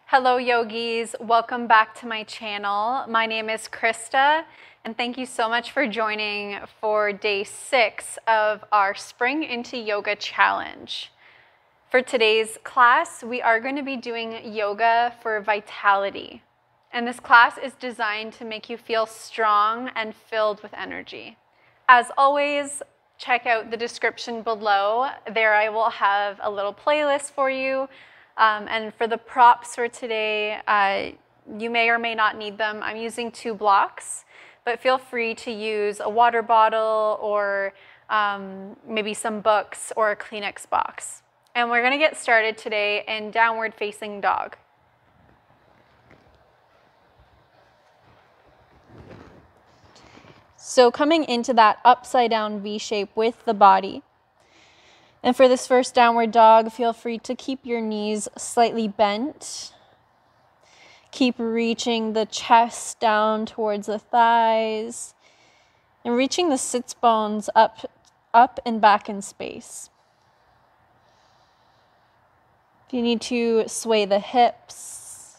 Hello yogis, welcome back to my channel. My name is Krista and thank you so much for joining for day 6 of our Spring into Yoga challenge. For today's class, we are going to be doing yoga for vitality. And this class is designed to make you feel strong and filled with energy. As always, check out the description below. There I will have a little playlist for you. And for the props for today, you may or may not need them. I'm using 2 blocks, but feel free to use a water bottle or maybe some books or a Kleenex box. And we're going to get started today in downward facing dog. So coming into that upside down V shape with the body. And for this first downward dog, feel free to keep your knees slightly bent. Keep reaching the chest down towards the thighs and reaching the sits bones up and back in space. If you need to sway the hips,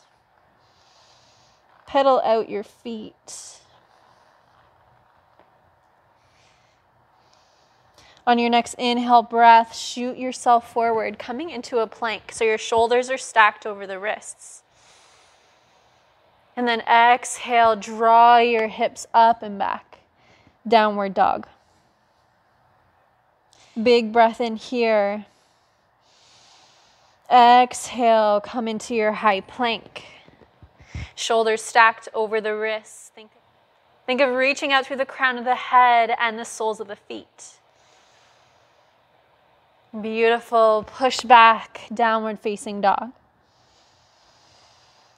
pedal out your feet. On your next inhale breath, shoot yourself forward, coming into a plank. So your shoulders are stacked over the wrists. And then exhale, draw your hips up and back. Downward dog. Big breath in here. Exhale, come into your high plank. Shoulders stacked over the wrists. Think of reaching out through the crown of the head and the soles of the feet. Beautiful. Push back, downward facing dog.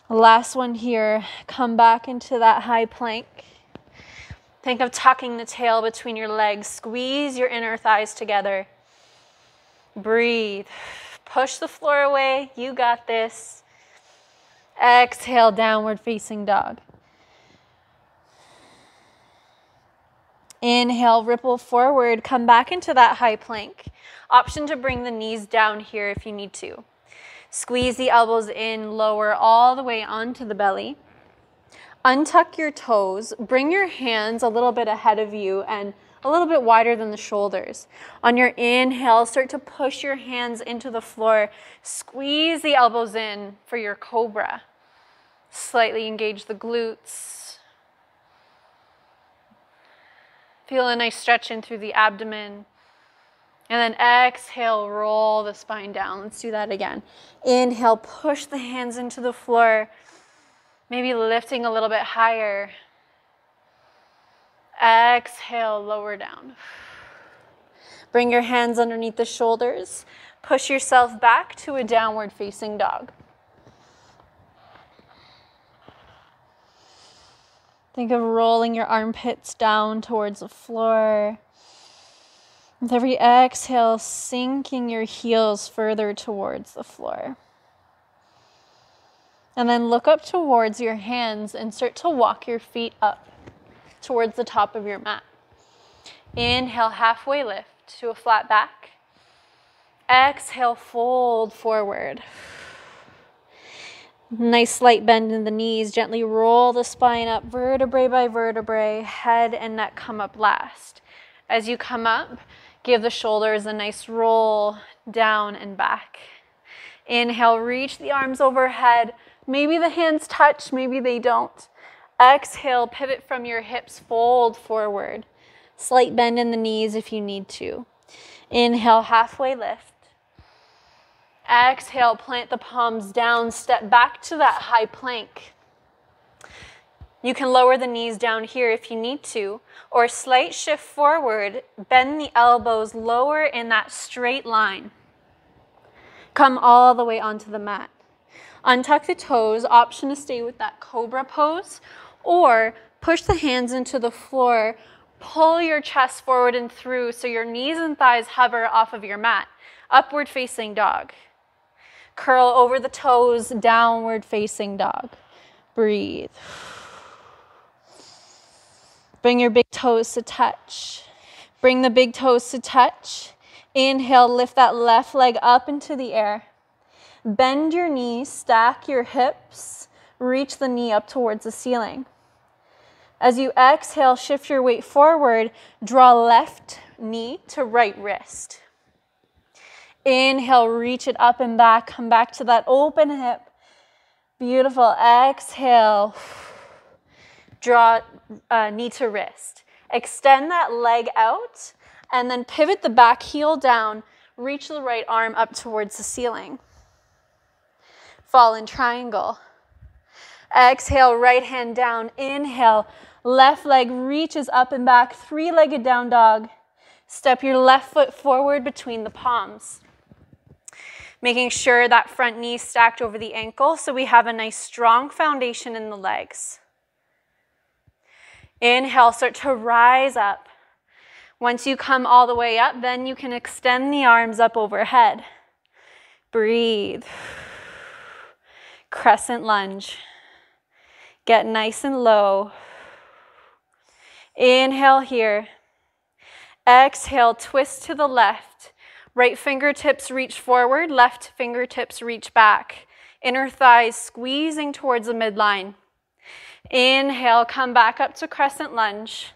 Last one here. Come back into that high plank. Think of tucking the tail between your legs. Squeeze your inner thighs together. Breathe. Push the floor away. You got this. Exhale, downward facing dog. Inhale, ripple forward, come back into that high plank. Option to bring the knees down here if you need to. Squeeze the elbows in, lower all the way onto the belly. Untuck your toes, bring your hands a little bit ahead of you and a little bit wider than the shoulders. On your inhale, start to push your hands into the floor. Squeeze the elbows in for your cobra. Slightly engage the glutes. Feel a nice stretch in through the abdomen. And then exhale, roll the spine down. Let's do that again. Inhale, push the hands into the floor. Maybe lifting a little bit higher. Exhale, lower down. Bring your hands underneath the shoulders. Push yourself back to a downward facing dog. Think of rolling your armpits down towards the floor. With every exhale, sinking your heels further towards the floor. And then look up towards your hands and start to walk your feet up towards the top of your mat. Inhale, halfway lift to a flat back. Exhale, fold forward. Nice slight bend in the knees. Gently roll the spine up, vertebrae by vertebrae. Head and neck come up last. As you come up, give the shoulders a nice roll down and back. Inhale, reach the arms overhead. Maybe the hands touch, maybe they don't. Exhale, pivot from your hips, fold forward. Slight bend in the knees if you need to. Inhale, halfway lift. Exhale, plant the palms down, step back to that high plank. You can lower the knees down here if you need to, or slight shift forward, bend the elbows lower in that straight line. Come all the way onto the mat. Untuck the toes, option to stay with that cobra pose, or push the hands into the floor, pull your chest forward and through so your knees and thighs hover off of your mat. Upward facing dog. Curl over the toes, downward facing dog. Breathe. Bring your big toes to touch. Bring the big toes to touch. Inhale, lift that left leg up into the air. Bend your knees, stack your hips, reach the knee up towards the ceiling. As you exhale, shift your weight forward, draw left knee to right wrist. Inhale, reach it up and back, come back to that open hip. Beautiful. Exhale, draw knee to wrist. Extend that leg out and then pivot the back heel down, reach the right arm up towards the ceiling. Fall in triangle. Exhale, right hand down. Inhale, left leg reaches up and back, three-legged down dog. Step your left foot forward between the palms. Making sure that front knee stacked over the ankle so we have a nice strong foundation in the legs. Inhale, start to rise up. Once you come all the way up, then you can extend the arms up overhead. Breathe. Crescent lunge. Get nice and low. Inhale here. Exhale, twist to the left. Right fingertips reach forward, left fingertips reach back. Inner thighs squeezing towards the midline. Inhale, come back up to crescent lunge.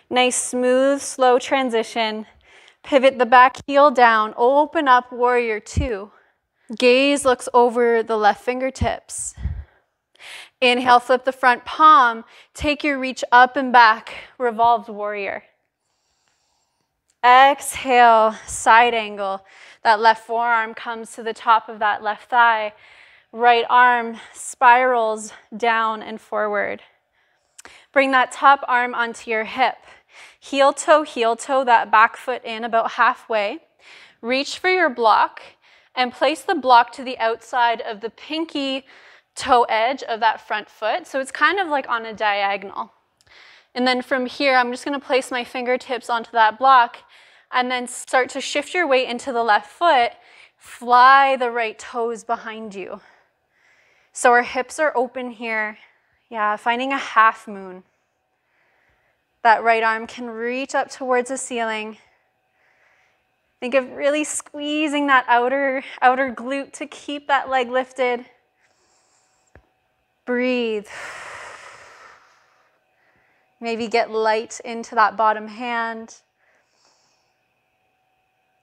Nice, smooth, slow transition. Pivot the back heel down, open up warrior two. Gaze looks over the left fingertips. Inhale, flip the front palm. Take your reach up and back, revolved warrior. Exhale, side angle. That left forearm comes to the top of that left thigh. Right arm spirals down and forward. Bring that top arm onto your hip. Heel toe, that back foot in about halfway. Reach for your block and place the block to the outside of the pinky toe edge of that front foot. So it's kind of like on a diagonal. And then from here, I'm just going to place my fingertips onto that block and then start to shift your weight into the left foot. Fly the right toes behind you. So our hips are open here. Yeah, finding a half moon. That right arm can reach up towards the ceiling. Think of really squeezing that outer glute to keep that leg lifted. Breathe. Maybe get light into that bottom hand.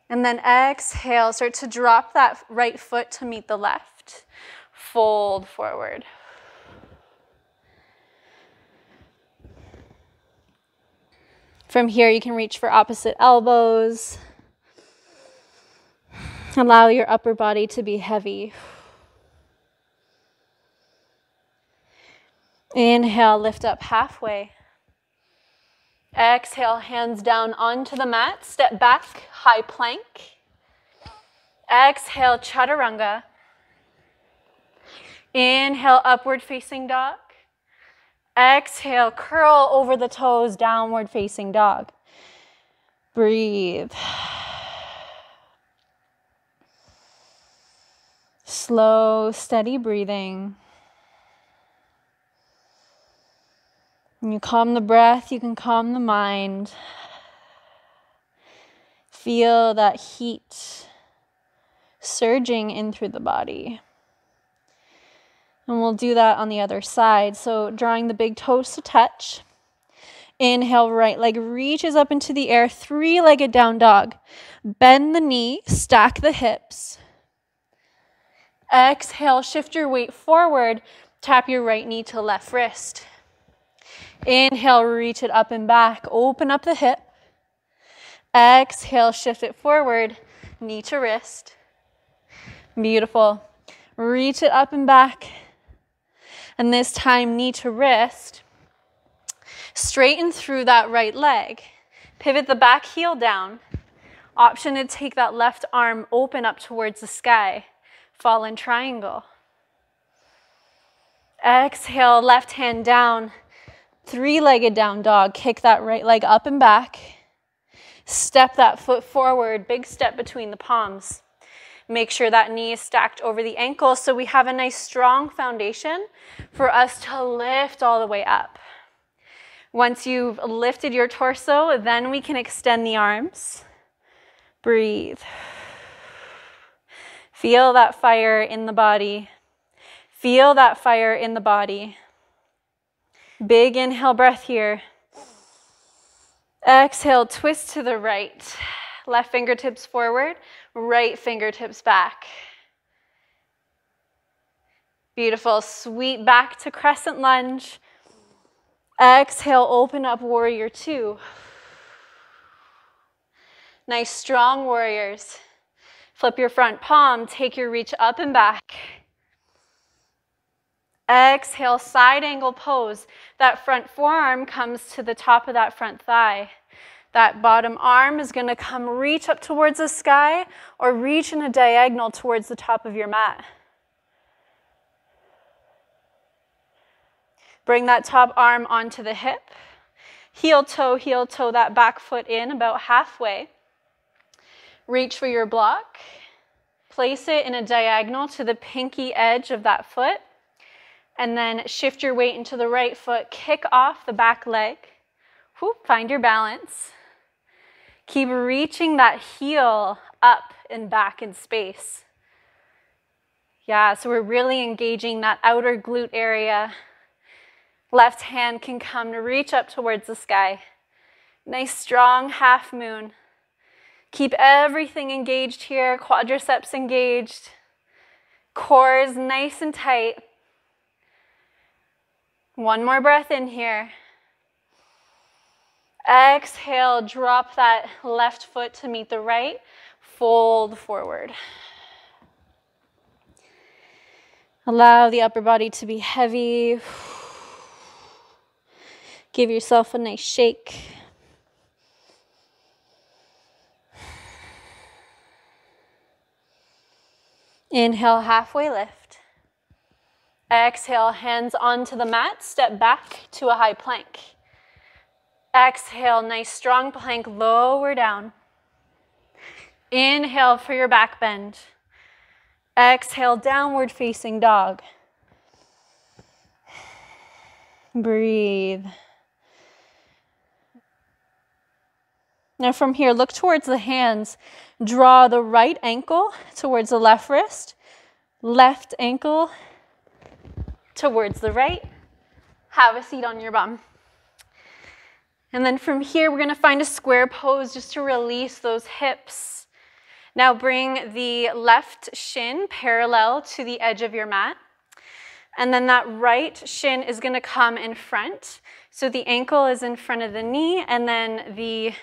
And then exhale, start to drop that right foot to meet the left. Fold forward. From here, you can reach for opposite elbows. Allow your upper body to be heavy. Inhale, lift up halfway. Exhale, hands down onto the mat. Step back, high plank. Exhale, chaturanga. Inhale, upward facing dog. Exhale, curl over the toes, downward facing dog. Breathe. Slow, steady breathing. When you calm the breath, you can calm the mind. Feel that heat surging in through the body. And we'll do that on the other side. So drawing the big toes to touch. Inhale, right leg reaches up into the air, three-legged down dog. Bend the knee, stack the hips. Exhale, shift your weight forward. Tap your right knee to left wrist. Inhale, reach it up and back. Open up the hip. Exhale, shift it forward. Knee to wrist. Beautiful. Reach it up and back. And this time, knee to wrist. Straighten through that right leg. Pivot the back heel down. Option to take that left arm open up towards the sky. Fall in triangle. Exhale, left hand down. Three-legged down dog. Kick that right leg up and back. Step that foot forward. Big step between the palms. Make sure that knee is stacked over the ankle so we have a nice strong foundation for us to lift all the way up. Once you've lifted your torso, then we can extend the arms. Breathe. Feel that fire in the body. Feel that fire in the body. Big inhale breath here. Exhale, twist to the right. Left fingertips forward, right fingertips back. Beautiful. Sweep back to crescent lunge. Exhale, open up warrior two. Nice strong warriors. Flip your front palm, take your reach up and back. Exhale, side angle pose. That front forearm comes to the top of that front thigh. That bottom arm is going to come reach up towards the sky or reach in a diagonal towards the top of your mat. Bring that top arm onto the hip. Heel toe, that back foot in about halfway. Reach for your block. Place it in a diagonal to the pinky edge of that foot. And then shift your weight into the right foot. Kick off the back leg. Whoop, find your balance. Keep reaching that heel up and back in space. Yeah, so we're really engaging that outer glute area. Left hand can come to reach up towards the sky. Nice strong half moon. Keep everything engaged here. Quadriceps engaged. Core is nice and tight. One more breath in here. Exhale, drop that left foot to meet the right. Fold forward. Allow the upper body to be heavy. Give yourself a nice shake. Inhale, halfway lift. Exhale, hands onto the mat. Step back to a high plank. Exhale, nice strong plank, lower down. Inhale for your back bend. Exhale, downward facing dog. Breathe. Now from here, look towards the hands. Draw the right ankle towards the left wrist. Left ankle towards the right. Have a seat on your bum. And then from here, we're going to find a square pose just to release those hips. Now bring the left shin parallel to the edge of your mat. And then that right shin is going to come in front. So the ankle is in front of the knee, and then the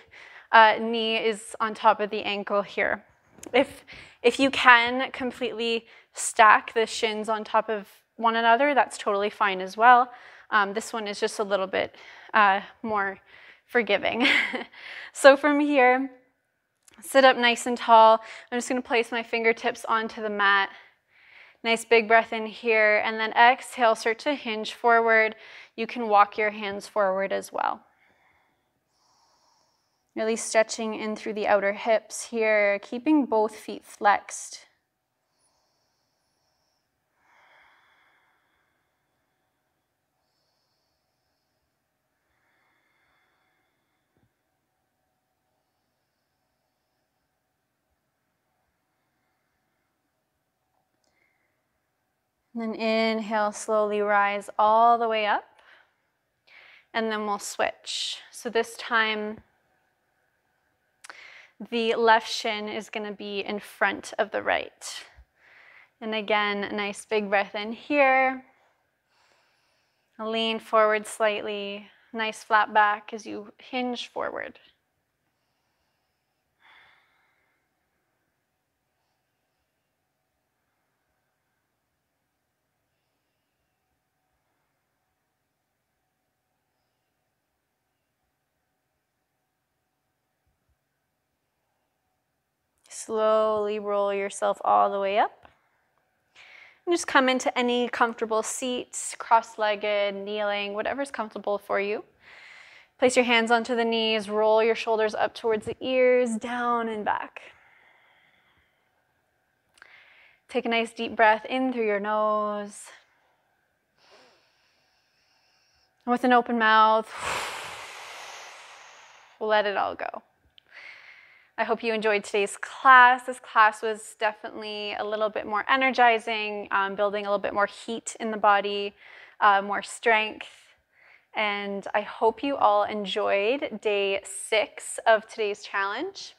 knee is on top of the ankle here. If you can completely stack the shins on top of one another, that's totally fine as well. This one is just a little bit more forgiving. So from here, sit up nice and tall. I'm just going to place my fingertips onto the mat. Nice big breath in here, and then exhale, start to hinge forward. You can walk your hands forward as well. Really stretching in through the outer hips here, keeping both feet flexed. And then inhale, slowly rise all the way up. And then we'll switch. So this time, the left shin is going to be in front of the right. And again, a nice big breath in here. Lean forward slightly. Nice flat back as you hinge forward. Slowly roll yourself all the way up. And just come into any comfortable seat, cross-legged, kneeling, whatever's comfortable for you. Place your hands onto the knees, roll your shoulders up towards the ears, down and back. Take a nice deep breath in through your nose. And with an open mouth, let it all go. I hope you enjoyed today's class. This class was definitely a little bit more energizing, building a little bit more heat in the body, more strength. And I hope you all enjoyed day 6 of today's challenge.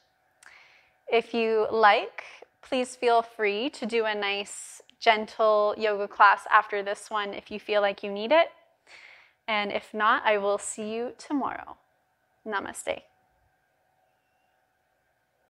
If you like, please feel free to do a nice, gentle yoga class after this one if you feel like you need it. And if not, I will see you tomorrow. Namaste.